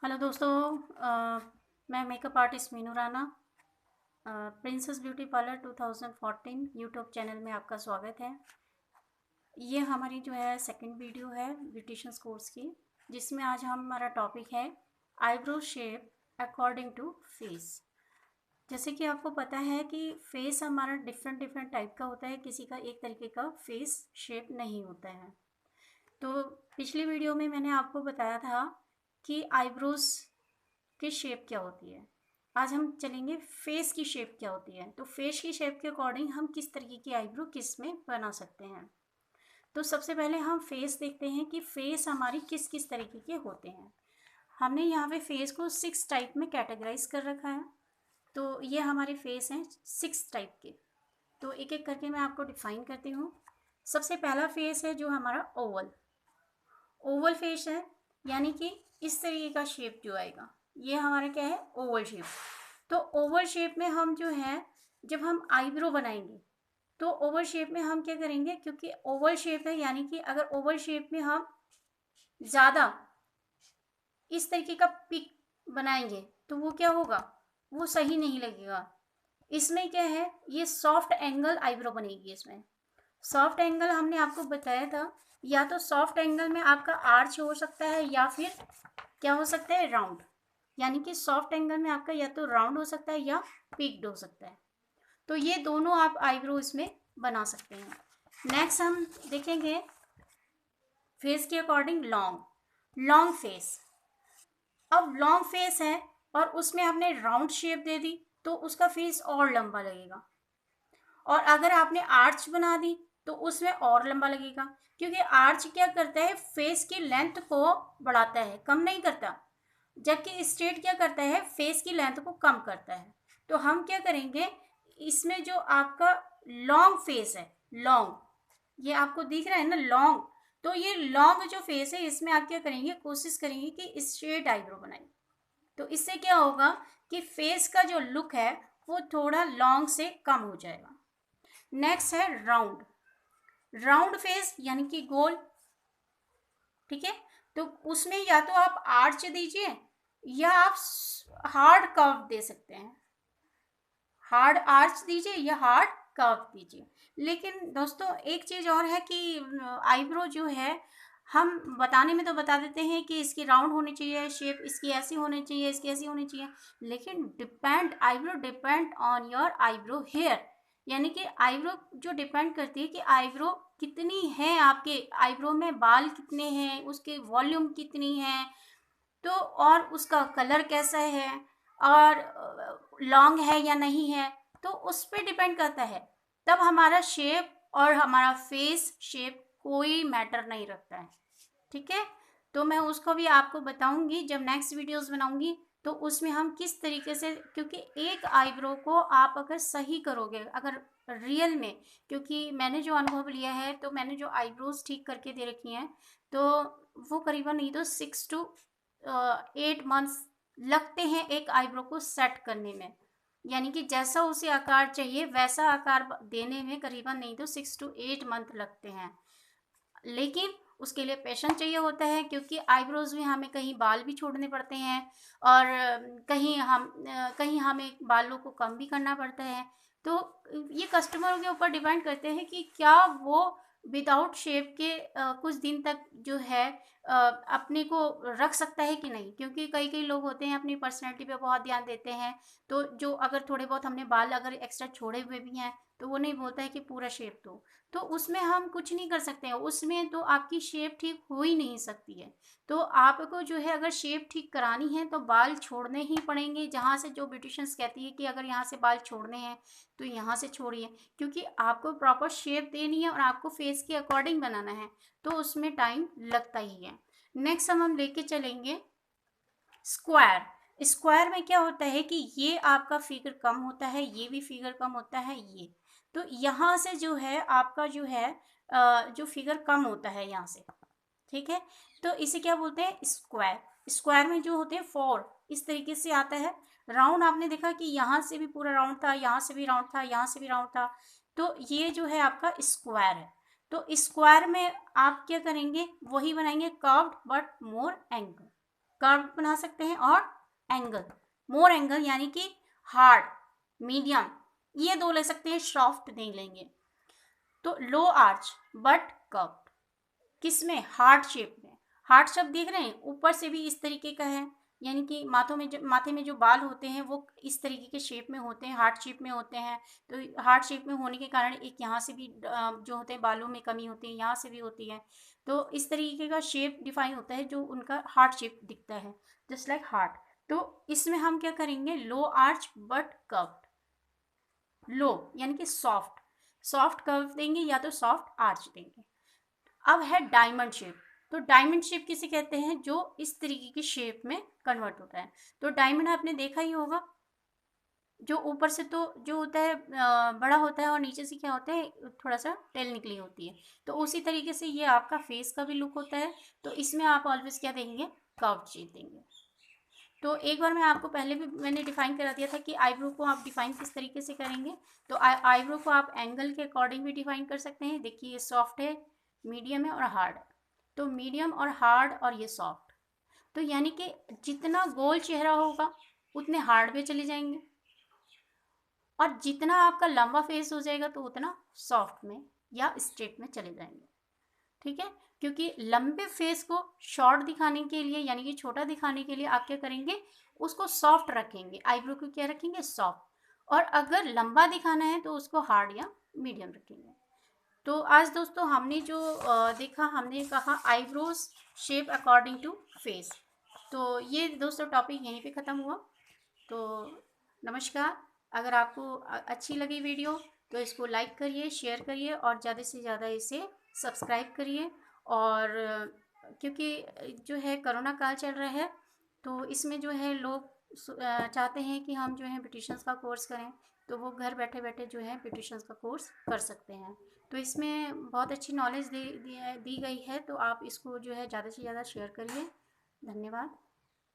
Hello दोस्तों। मैं makeup artist Meenu Rana. Princess beauty parlour 2014 YouTube channel में आपका स्वागत है। ये हमारी जो है सेकंड वीडियो है ब्यूटिशियंस कोर्स की, जिसमें आज हमारा टॉपिक है eyebrow shape according to face. जैसे कि आपको पता है कि फेस हमारा डिफरेंट डिफरेंट टाइप का होता है, किसी का एक तरीके का फेस शेप नहीं होता है। तो पिछली वीडियो में मैंने आपको बताया था कि आईब्रोज की शेप क्या होती है। आज हम चलेंगे फेस की शेप क्या होती है। तो फेस की शेप के अकॉर्डिंग हम किस तरीके की आईब्रो किस में बना सकते हैं। तो सबसे पहले हम फेस देखते हैं कि फेस हमारी किस किस तरीके के होते हैं। हमने यहाँ पे फेस को 6 टाइप में कैटेगराइज कर रखा है। तो ये हमारे फेस हैं 6 टाइप के। तो एक एक करके मैं आपको डिफाइन करती हूँ। सबसे पहला फेस है जो हमारा ओवल। ओवल फेस है, यानी कि इस तरीके का शेप जो आएगा ये हमारा क्या है, ओवल शेप। तो ओवल शेप में हम जो है, जब हम आईब्रो बनाएंगे तो ओवल शेप में हम क्या करेंगे, क्योंकि ओवल शेप है यानी कि अगर ओवल शेप में हम ज़्यादा इस तरीके का पिक बनाएंगे तो वो क्या होगा, वो सही नहीं लगेगा। इसमें क्या है, ये सॉफ्ट एंगल आईब्रो बनेगी। इसमें सॉफ्ट एंगल हमने आपको बताया था, या तो सॉफ्ट एंगल में आपका आर्च हो सकता है या फिर क्या हो सकता है, राउंड। यानी कि सॉफ्ट एंगल में आपका या तो राउंड हो सकता है या पीक्ड हो सकता है। तो ये दोनों आप आईब्रो इसमें बना सकते हैं। नेक्स्ट हम देखेंगे फेस के अकॉर्डिंग लॉन्ग लॉन्ग फेस। अब लॉन्ग फेस है और उसमें आपने राउंड शेप दे दी तो उसका फेस और लंबा लगेगा। और अगर आपने आर्च बना दी तो उसमें और लंबा लगेगा, क्योंकि आर्च क्या करता है, फेस की लेंथ को बढ़ाता है, कम नहीं करता। जबकि स्ट्रेट क्या करता है, फेस की लेंथ को कम करता है। तो हम क्या करेंगे, इसमें जो आपका लॉन्ग फेस है, लॉन्ग, ये आपको दिख रहा है ना लॉन्ग, तो ये लॉन्ग जो फेस है इसमें आप क्या करेंगे, कोशिश करेंगे कि स्ट्रेट आईब्रो बनाएं। तो इससे क्या होगा कि फेस का जो लुक है वो थोड़ा लॉन्ग से कम हो जाएगा। नेक्स्ट है राउंड। राउंड फेस यानी कि गोल, ठीक है। तो उसमें या तो आप आर्च दीजिए या आप हार्ड कर्व दे सकते हैं। हार्ड आर्च दीजिए या हार्ड कर्व दीजिए। लेकिन दोस्तों एक चीज़ और है कि आईब्रो जो है, हम बताने में तो बता देते हैं कि इसकी राउंड होनी चाहिए, शेप इसकी ऐसी होनी चाहिए, इसकी ऐसी होनी चाहिए, लेकिन eyebrow depend on your eyebrow hair. यानी कि आईब्रो जो डिपेंड करती है कि आईब्रो कितनी है, आपके आईब्रो में बाल कितने हैं, उसके वॉल्यूम कितनी है, तो और उसका कलर कैसा है, और लॉन्ग है या नहीं है, तो उस पर डिपेंड करता है। तब हमारा शेप और हमारा फेस शेप कोई मैटर नहीं रखता है, ठीक है। तो मैं उसको भी आपको बताऊंगी जब नेक्स्ट वीडियोस बनाऊंगी, तो उसमें हम किस तरीके से, क्योंकि एक आईब्रो को आप अगर सही करोगे, अगर रियल में, क्योंकि मैंने जो अनुभव लिया है, तो मैंने जो आईब्रोज ठीक करके दे रखी हैं, तो वो करीबन नहीं तो 6 to 8 मंथ्स लगते हैं एक आईब्रो को सेट करने में। यानी कि जैसा उसे आकार चाहिए वैसा आकार देने में करीबन नहीं तो 6 to 8 मंथ लगते हैं। लेकिन उसके लिए पेशेंस चाहिए होता है, क्योंकि आईब्रोज में हमें कहीं बाल भी छोड़ने पड़ते हैं, और कहीं हमें बालों को कम भी करना पड़ता है। तो ये कस्टमरों के ऊपर डिपेंड करते हैं कि क्या वो विदाउट शेप के कुछ दिन तक जो है अपने को रख सकता है कि नहीं। क्योंकि कई कई लोग होते हैं अपनी पर्सनैलिटी पे बहुत ध्यान देते हैं, तो जो अगर थोड़े बहुत हमने बाल अगर एक्स्ट्रा छोड़े हुए भी हैं तो वो नहीं बोलता है कि पूरा शेप दो, तो उसमें हम कुछ नहीं कर सकते हैं। उसमें तो आपकी शेप ठीक हो ही नहीं सकती है। तो आपको जो है अगर शेप ठीक करानी है तो बाल छोड़ने ही पड़ेंगे। जहाँ से जो ब्यूटिशियंस कहती है कि अगर यहाँ से बाल छोड़ने हैं तो यहाँ से छोड़िए, क्योंकि आपको प्रॉपर शेप देनी है और आपको फेस के अकॉर्डिंग बनाना है, तो उसमें टाइम लगता ही है। नेक्स्ट हम लेके चलेंगे स्क्वायर। स्क्वायर में क्या होता है कि ये आपका फिगर कम होता है, ये भी फिगर कम होता है, ये तो यहाँ से जो है आपका जो है जो फिगर कम होता है यहाँ से, ठीक है। तो इसे क्या बोलते हैं, स्क्वायर। स्क्वायर में जो होते हैं 4 इस तरीके से आता है। राउंड आपने देखा कि यहाँ से भी पूरा राउंड था, यहाँ से भी राउंड था, यहाँ से भी राउंड था, तो ये जो है आपका स्क्वायर है। तो स्क्वायर में आप क्या करेंगे, वही बनाएंगे curved but more angle. Curve बना सकते हैं, और एंगल, मोर एंगल यानी कि हार्ड, मीडियम, ये दो ले सकते हैं, सॉफ्ट नहीं लेंगे। तो लो आर्च बट कर्व्ड, किसमें? हार्ट शेप में। हार्ट शेप देख रहे हैं, ऊपर से भी इस तरीके का है, यानी कि माथे में जो बाल होते हैं वो इस तरीके के शेप में होते हैं, हार्ट शेप में होते हैं। तो हार्ट शेप में होने के कारण एक यहाँ से भी जो होते हैं बालों में कमी होती है, यहाँ से भी होती है। तो इस तरीके का शेप डिफाइन होता है जो उनका हार्ट शेप दिखता है, जस्ट लाइक हार्ट। तो इसमें हम क्या करेंगे? लो आर्च बट कर्व्ड। लो यानी कि सॉफ्ट, सॉफ्ट कर्व देंगे या तो सॉफ्ट आर्च देंगे। अब है डायमंड शेप। तो डायमंड शेप किसे कहते हैं? जो इस तरीके की शेप में कन्वर्ट होता है। तो डायमंड आपने देखा ही होगा, जो ऊपर से तो जो होता है बड़ा होता है, और नीचे से क्या होता है, थोड़ा सा टेल निकली होती है। तो उसी तरीके से ये आपका फेस का भी लुक होता है। तो इसमें आप ऑलवेज क्या देंगे? कर्व शेप देंगे। तो एक बार मैं आपको पहले भी मैंने डिफाइन करा दिया था कि आईब्रो को आप डिफाइन किस तरीके से करेंगे। तो आईब्रो को आप एंगल के अकॉर्डिंग भी डिफाइन कर सकते हैं। देखिए ये सॉफ्ट है, मीडियम है और हार्ड है। तो मीडियम और हार्ड और ये सॉफ्ट, तो यानी कि जितना गोल चेहरा होगा उतने हार्ड पे चले जाएंगे, और जितना आपका लंबा फेस हो जाएगा तो उतना सॉफ्ट में या स्ट्रेट में चले जाएंगे। ठीक है, क्योंकि लंबे फेस को शॉर्ट दिखाने के लिए यानी कि छोटा दिखाने के लिए आप क्या करेंगे? उसको सॉफ्ट रखेंगे, आईब्रो को क्या रखेंगे? सॉफ्ट। और अगर लंबा दिखाना है तो उसको हार्ड या मीडियम रखेंगे। तो आज दोस्तों हमने जो देखा, हमने कहा eyebrows shape according to face. तो ये दोस्तों टॉपिक यहीं पे ख़त्म हुआ। तो नमस्कार। अगर आपको अच्छी लगी वीडियो तो इसको लाइक करिए, शेयर करिए और ज़्यादा से ज़्यादा इसे सब्सक्राइब करिए। और क्योंकि जो है कोरोना काल चल रहा है, तो इसमें जो है लोग चाहते हैं कि हम जो है ब्यूटिशियंस का कोर्स करें, तो वो घर बैठे बैठे जो है ब्यूटिशियंस का कोर्स कर सकते हैं। तो इसमें बहुत अच्छी नॉलेज दी गई है, तो आप इसको जो है ज़्यादा से ज़्यादा शेयर करिए। धन्यवाद।